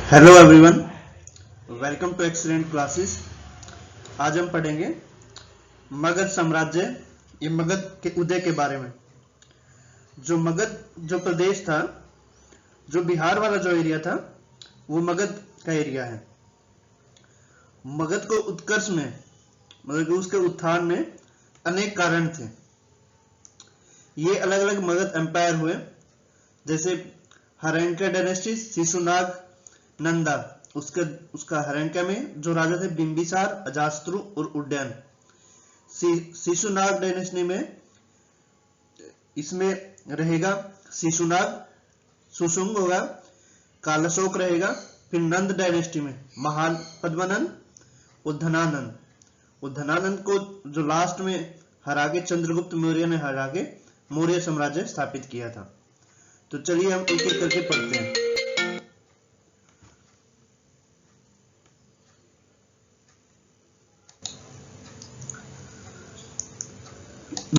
Hello everyone, welcome to Excellent Classes. आज हम पढ़ेंगे मगध साम्राज्य या मगध के उदय के बारे में। जो मगध जो प्रदेश था, जो बिहार वाला जो एरिया था, वो मगध का एरिया है। मगध को उत्कर्ष में मतलब कि उसके उत्थान में अनेक कारण थे। ये अलग अलग मगध एम्पायर हुए, जैसे हर्यंका डायनेस्टी, शिशुनाग, नंदा। उसका हर्यंका में जो राजा थे बिंबिसार, अजातशत्रु और उदयन। शिशुनाग डायनेस्टी में इसमें रहेगा शिशुनाग, सुशुंग होगा, कालाशोक रहेगा। फिर नंद डायनेस्टी में महान पद्मनंद और धनानंद। और धनानंद को जो लास्ट में हरा के चंद्रगुप्त मौर्य ने हरा के मौर्य साम्राज्य स्थापित किया था। तो चलिए हम एक एक करके पढ़ते हैं।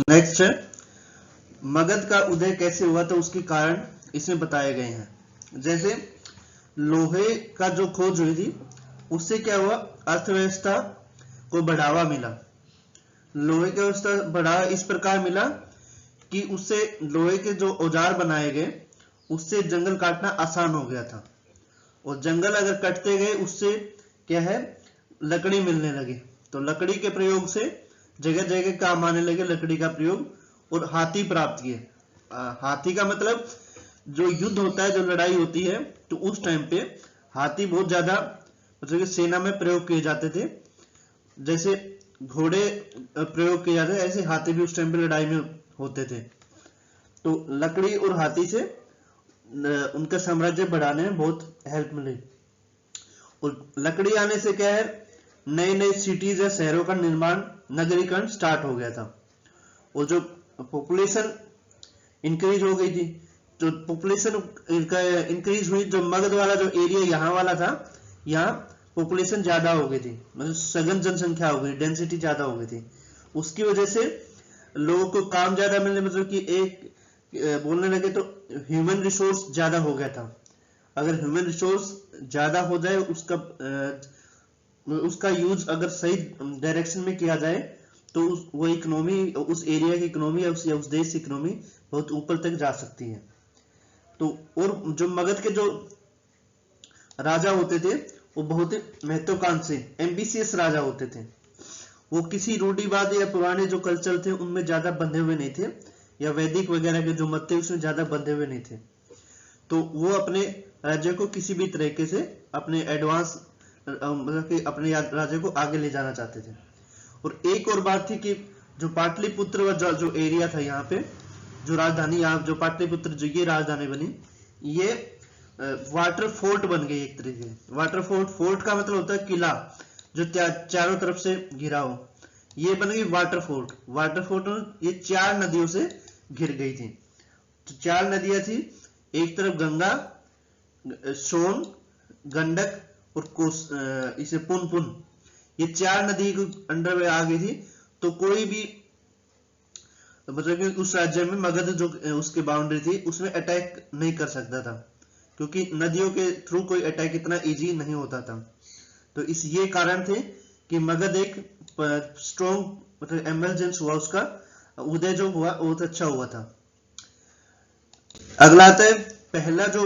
नेक्स्ट है मगध का उदय कैसे हुआ, तो उसके कारण इसमें बताए गए हैं। जैसे लोहे का जो खोज हुई थी, उससे क्या हुआ, अर्थव्यवस्था को बढ़ावा मिला। लोहे की व्यवस्था बढ़ावा इस प्रकार मिला कि उससे लोहे के जो औजार बनाए गए, उससे जंगल काटना आसान हो गया था। और जंगल अगर कटते गए, उससे क्या है, लकड़ी मिलने लगी। तो लकड़ी के प्रयोग से जगह जगह काम आने लगे लकड़ी का प्रयोग। और हाथी प्राप्त किए। हाथी का मतलब जो युद्ध होता है, जो लड़ाई होती है, तो उस टाइम पे हाथी बहुत ज्यादा मतलब सेना में प्रयोग किए जाते थे। जैसे घोड़े प्रयोग किए जाते, ऐसे हाथी भी उस टाइम पे लड़ाई में होते थे। तो लकड़ी और हाथी से उनका साम्राज्य बढ़ाने में बहुत हेल्प मिली। और लकड़ी आने से क्या है, नए नए सिटीज या शहरों का निर्माण, नगरीकरण स्टार्ट हो गया था। और जो पॉपुलेशन इंक्रीज हो गई थी, जो पॉपुलेशन इंक्रीज हुई, जो मगध वाला जो एरिया यहाँ वाला था, यहाँ पॉपुलेशन ज्यादा हो गई थी, मतलब सघन जनसंख्या हो गई, डेंसिटी ज्यादा हो गई थी। उसकी वजह से लोगों को काम ज्यादा मिलने, मतलब कि एक बोलने लगे तो ह्यूमन रिसोर्स ज्यादा हो गया था। अगर ह्यूमन रिसोर्स ज्यादा हो जाए, उसका यूज अगर सही डायरेक्शन में किया जाए, तो वो इकोनॉमी, उस एरिया की इकोनॉमी या उस देश की इकोनॉमी बहुत ऊपर तक जा सकती है। तो और जो मगध के जो राजा होते थे, वो बहुत ही महत्वाकांक्षी, एम्बिशियस राजा होते थे। वो किसी रूढ़िवाद या पुराने जो कल्चर थे उनमें ज्यादा बंधे हुए नहीं थे, या वैदिक वगैरह के जो मत थे उसमें ज्यादा बंधे हुए नहीं थे। तो वो अपने राज्य को किसी भी तरीके से अपने एडवांस मतलब कि अपने राज्य को आगे ले जाना चाहते थे। और एक और बात थी कि जो पाटलिपुत्र जो एरिया था, यहाँ पे जो राजधानी, यहाँ जो पाटलिपुत्र जो ये राजधानी बनी, ये वाटर फोर्ट बन गई एक तरीके से। वाटर फोर्ट, फोर्ट का मतलब होता है किला जो चारों तरफ से घिरा हो। ये बन गई वाटर फोर्ट। वाटर फोर्ट ये 4 नदियों से घिर गई थी। तो 4 नदियां थी, एक तरफ गंगा, सोन, गंडक और इसे पुनपुन। ये 4 नदी को अंडर में आ गई थी। तो कोई भी मतलब कि उस राज्य में मगध जो उसकी बाउंड्री थी, उसमें अटैक नहीं कर सकता था, क्योंकि नदियों के थ्रू कोई अटैक इतना इजी नहीं होता था। तो इस ये कारण थे कि मगध एक स्ट्रॉन्ग मतलब एमरजेंस हुआ, उसका उदय जो हुआ बहुत अच्छा हुआ था। अगला आता है पहला जो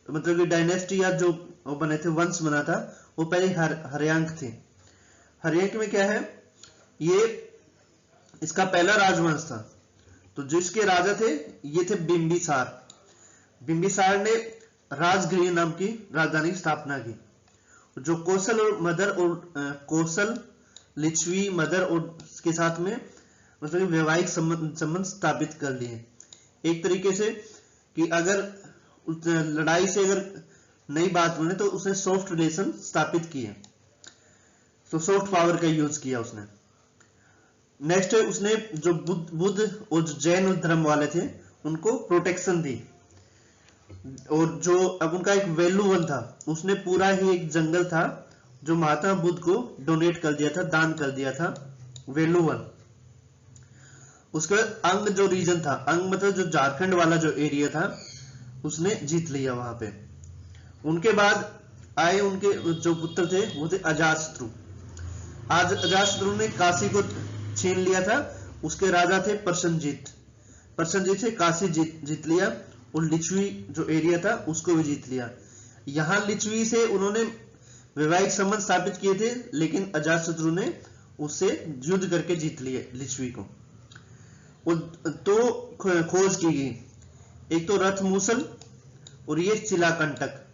मतलब कि डायनेस्टी या जो वो बने थे, वंश बना था, वो पहले हर्यांक थे। हर्यांक में क्या है, ये इसका पहला राजवंश था। तो जिसके राजा थे, ये थे बिंबिसार। बिंबिसार ने राजगृह नाम की राजधानी की स्थापना की। जो कौशल और मदर और कौशल, लिच्छवी, मदर और के साथ में मतलब वैवाहिक संबंध स्थापित कर लिए। एक तरीके से कि अगर लड़ाई से अगर नई बात बने, तो उसने सॉफ्ट रिलेशन स्थापित किए। तो सॉफ्ट पावर का यूज किया उसने। नेक्स्ट है, उसने जो बुद्ध और जो जैन धर्म वाले थे, उनको प्रोटेक्शन दी। और जो अब उनका एक वैल्यू वन था, उसने पूरा ही एक जंगल था जो महात्मा बुद्ध को डोनेट कर दिया था, दान कर दिया था, वैल्यू वन। उसके बाद अंग जो रीजन था, अंग मतलब जो झारखंड वाला जो एरिया था, उसने जीत लिया वहां पे। उनके बाद आए उनके जो पुत्र थे वो थे अजातशत्रु। आज अजातशत्रु ने काशी को छीन लिया था। उसके राजा थे प्रसेनजीत। प्रसेनजीत से काशी जीत लिया और लिच्छवी जो एरिया था उसको भी जीत लिया। यहाँ लिच्छवी से उन्होंने वैवाहिक संबंध स्थापित किए थे, लेकिन अजातशत्रु ने उससे युद्ध करके जीत लिए लिच्छवी को। तो खोज की गई, एक तो रथ मूसल और ये शिलाकंटक।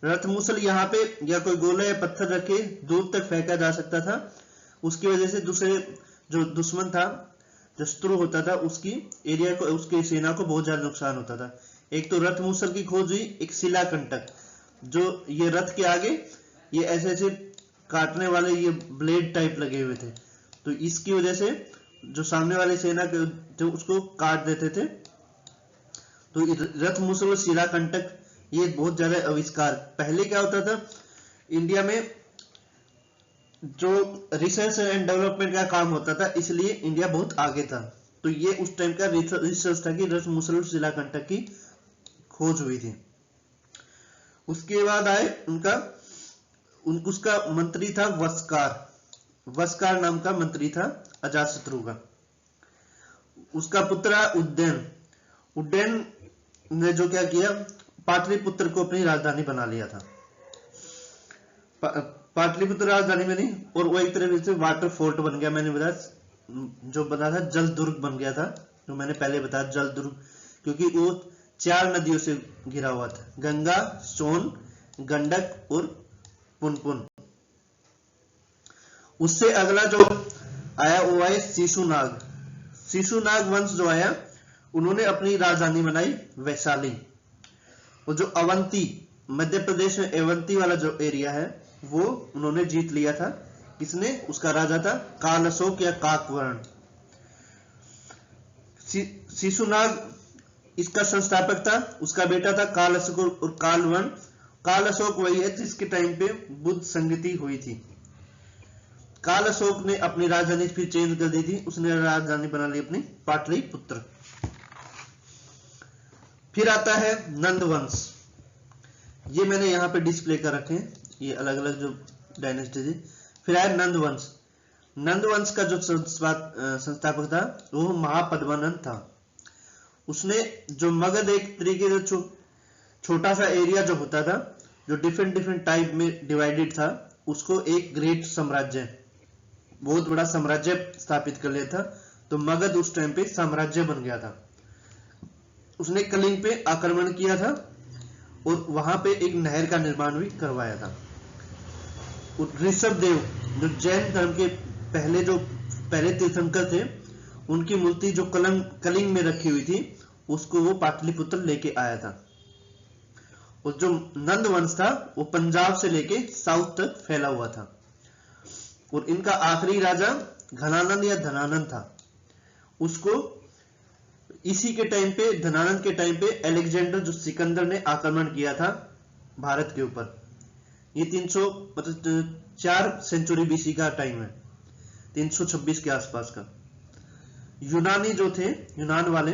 रथ मूसल यहाँ पे या कोई गोला या पत्थर रखे दूर तक फेंका जा सकता था। उसकी वजह से दूसरे जो दुश्मन था, जो शत्रु होता था, उसकी एरिया को, उसकी सेना को बहुत ज्यादा नुकसान होता था। एक तो रथ मूसल की खोज हुई, एक शिलाकंटक, जो ये रथ के आगे ये ऐसे ऐसे काटने वाले ये ब्लेड टाइप लगे हुए थे, तो इसकी वजह से जो सामने वाली सेना थे उसको काट देते थे। तो रथ मूसल और शिलाकंटक ये बहुत ज्यादा आविष्कार। पहले क्या होता था, इंडिया में जो रिसर्च एंड डेवलपमेंट का काम होता था, इसलिए इंडिया बहुत आगे था। तो ये उस टाइम का रिसर्च था कि रथ मूसल और शिलाकंटक की खोज हुई थी। उसके बाद आए उसका मंत्री था वस्कार। वस्कार नाम का मंत्री था अजातशत्रु का। उसका पुत्र उदयन। उदयन ने जो क्या किया, पाटलिपुत्र को अपनी राजधानी बना लिया था। पाटलिपुत्र राजधानी में नहीं, और वो एक तरह से वाटर फोर्ट बन गया। मैंने बताया जो बना था जल दुर्ग बन गया था, जो मैंने पहले बताया जल दुर्ग, क्योंकि वो 4 नदियों से घिरा हुआ था, गंगा, सोन, गंडक और पुनपुन। उससे अगला जो आया वो आए शिशुनाग। शिशुनाग वंश जो आया, उन्होंने अपनी राजधानी बनाई वैशाली। और जो अवंती, मध्य प्रदेश में अवंती वाला जो एरिया है वो उन्होंने जीत लिया था। किसने? उसका राजा था कालअशोक या काकवर्ण। शिशुनाग इसका संस्थापक था, उसका बेटा था कालअशोक और कालवर्ण। कालअशोक वही है जिसके टाइम पे बुद्ध संगति हुई थी। कालअशोक ने अपनी राजधानी फिर चेंज कर दी थी, उसने राजधानी बना ली अपनी पाटलिपुत्र। फिर आता है नंद वंश। ये मैंने यहाँ पे डिस्प्ले कर रखे हैं, ये अलग अलग जो डायनेस्टी थी। फिर आया नंद वंश। नंद वंश का जो संस्थापक था वो महापद्मानंद था। उसने जो मगध, एक तरीके से छोटा सा एरिया जो होता था, जो डिफरेंट डिफरेंट टाइप में डिवाइडेड था, उसको एक ग्रेट साम्राज्य, बहुत बड़ा साम्राज्य स्थापित कर लिया था। तो मगध उस टाइम पे साम्राज्य बन गया था। उसने कलिंग पे आक्रमण किया था और वहां पे एक नहर का निर्माण भी करवाया था। ऋषभ देव जो जैन धर्म के पहले तीर्थंकर थे, उनकी मूर्ति जो कलिंग में रखी हुई थी, उसको वो पाटलिपुत्र लेके आया था। और जो नंद वंश था वो पंजाब से लेके साउथ तक फैला हुआ था। और इनका आखिरी राजा घनानंद या धनानंद था। उसको इसी के टाइम पे, धनानंद के टाइम पे, अलेक्जेंडर जो सिकंदर ने आक्रमण किया था भारत के ऊपर। ये 4 सेंचुरी बीसी का टाइम है, 326 के आसपास का। यूनानी जो थे, यूनान वाले,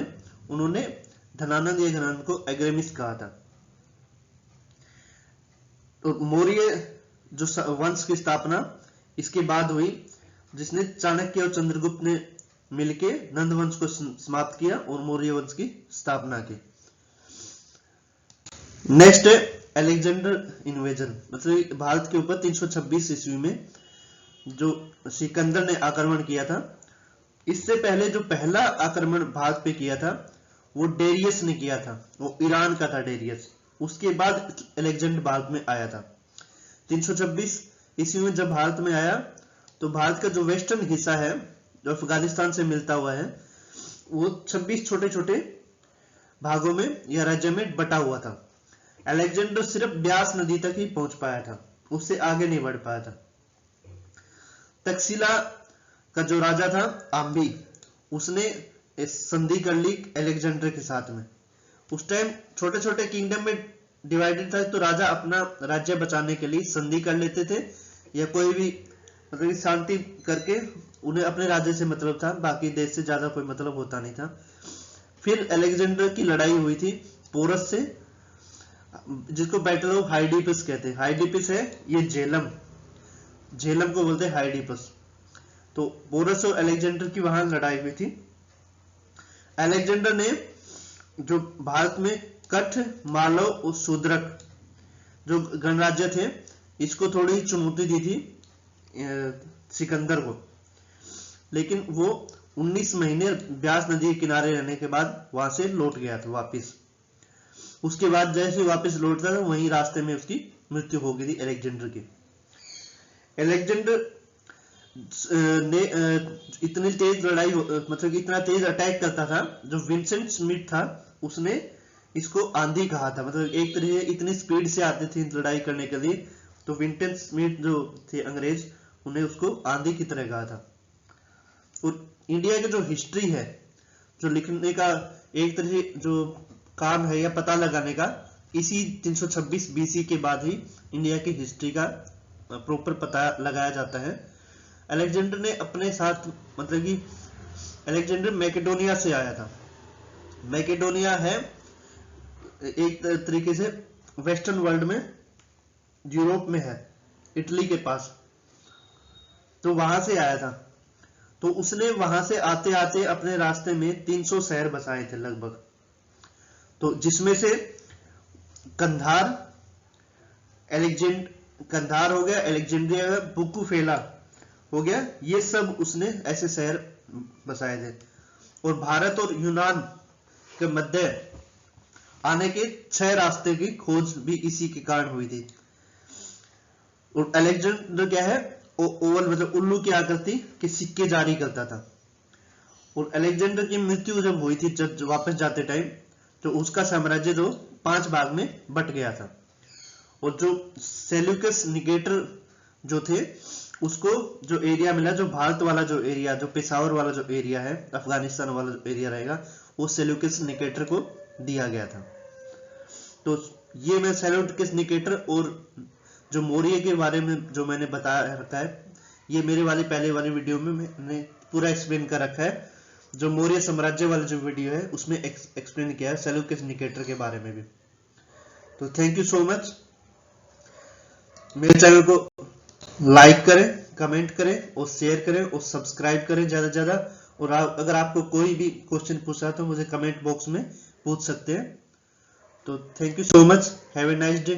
उन्होंने धनानंद या घनानंद को एग्रेमिस कहा था। तो मौर्य जो वंश की स्थापना इसके बाद हुई, जिसने चाणक्य और चंद्रगुप्त ने मिलके नंद वंश को समाप्त किया और मौर्य वंश की स्थापना की। नेक्स्ट है अलेक्जेंडर इन्वेजन। मतलब भारत के ऊपर 326 ईस्वी में जो सिकंदर ने आक्रमण किया था। इससे पहले जो पहला आक्रमण भारत पे किया था वो डेरियस ने किया था, वो ईरान का था डेरियस। उसके बाद अलेक्जेंडर भारत में आया था। 326 ईस्वी में जब भारत में आया तो भारत का जो वेस्टर्न हिस्सा है, जो अफगानिस्तान से मिलता हुआ है, वो 26 छोटे छोटे भागों में या राज्य में बटा हुआ था। अलेक्जेंडर सिर्फ ब्यास नदी तक ही पहुंच पाया था, उससे आगे नहीं बढ़ पाया था। तक्षशिला का जो राजा था आम्बी, उसने संधि कर ली अलेक्जेंडर के साथ में। उस टाइम छोटे छोटे किंगडम में डिवाइडेड था, तो राजा अपना राज्य बचाने के लिए संधि कर लेते थे, या कोई भी मतलब शांति करके उन्हें अपने राज्य से मतलब था, बाकी देश से ज्यादा कोई मतलब होता नहीं था। फिर अलेक्जेंडर की लड़ाई हुई थी पोरस से, जिसको बैटल ऑफ हाइडिपस कहते हैं। हाइडिपस है ये झेलम, झेलम को बोलते हैं हाइडिपस। तो पोरस और अलेक्जेंडर की वहां लड़ाई हुई थी। अलेक्जेंडर ने जो भारत में कठ, मालव और शूद्रक जो गणराज्य थे इसको थोड़ी ही चुनौती दी थी सिकंदर को, लेकिन वो 19 महीने ब्यास नदी के किनारे रहने के बाद वहां से लौट गया था वापिस। उसके बाद जैसे वापस लौटता था वहीं रास्ते में उसकी मृत्यु हो गई थी अलेक्जेंडर की। अलेक्जेंडर ने इतनी तेज लड़ाई मतलब इतना तेज अटैक करता था, जो विंसेंट स्मिथ था उसने इसको आंधी कहा था। मतलब एक तरह से इतनी स्पीड से आते थे लड़ाई करने के लिए, तो विंसेंट स्मिथ जो थे अंग्रेज, उन्हें उसको आंधी की तरह कहा था। और इंडिया की जो हिस्ट्री है, जो लिखने का एक तरह से जो काम है या पता लगाने का, इसी 326 बीसी के बाद ही इंडिया की हिस्ट्री का प्रॉपर पता लगाया जाता है। अलेक्जेंडर ने अपने साथ मतलब कि अलेक्जेंडर मैकेडोनिया से आया था। मैकेडोनिया है एक तरीके से वेस्टर्न वर्ल्ड में, यूरोप में है, इटली के पास, तो वहां से आया था। तो उसने वहां से आते आते अपने रास्ते में 300 शहर बसाए थे लगभग, तो जिसमें से कंधार, कंधार हो गया, अलेक्जेंड्रिया, बुकुफेला हो गया, ये सब उसने ऐसे शहर बसाए थे। और भारत और यूनान के मध्य आने के 6 रास्ते की खोज भी इसी के कारण हुई थी। और अलेक्जेंडर क्या है, ओवल मतलब उल्लू की आकृति के सिक्के जारी करता था। और अलेक्जेंडर की मृत्यु जब हुई थी, जब वापस जाते टाइम, तो उसका साम्राज्य जो 5 भाग में बट गया था। और जो सेल्यूकस निकेटर जो थे, उसको जो एरिया मिला, जो भारत वाला जो एरिया, जो पेशावर वाला जो एरिया है, अफगानिस्तान वाला जो एरिया रहेगा, वो सेल्यूकस निकेटर को दिया गया था। तो ये मैं सेल्यूकस निकेटर और जो मौर्य के बारे में जो मैंने बताया रखा है, ये मेरे वाली पहले वाली वीडियो में मैंने पूरा एक्सप्लेन कर रखा है। जो मौर्य साम्राज्य वाला जो वीडियो है उसमें एक्सप्लेन किया है सेल्यूकस निकेटर के बारे में भी। तो थैंक यू सो मच। मेरे चैनल को लाइक करें, कमेंट करें और शेयर करें और सब्सक्राइब करें ज्यादा से ज्यादा। और अगर आपको कोई भी क्वेश्चन पूछना है तो मुझे कमेंट बॉक्स में पूछ सकते हैं। तो thank you so much, have a nice day.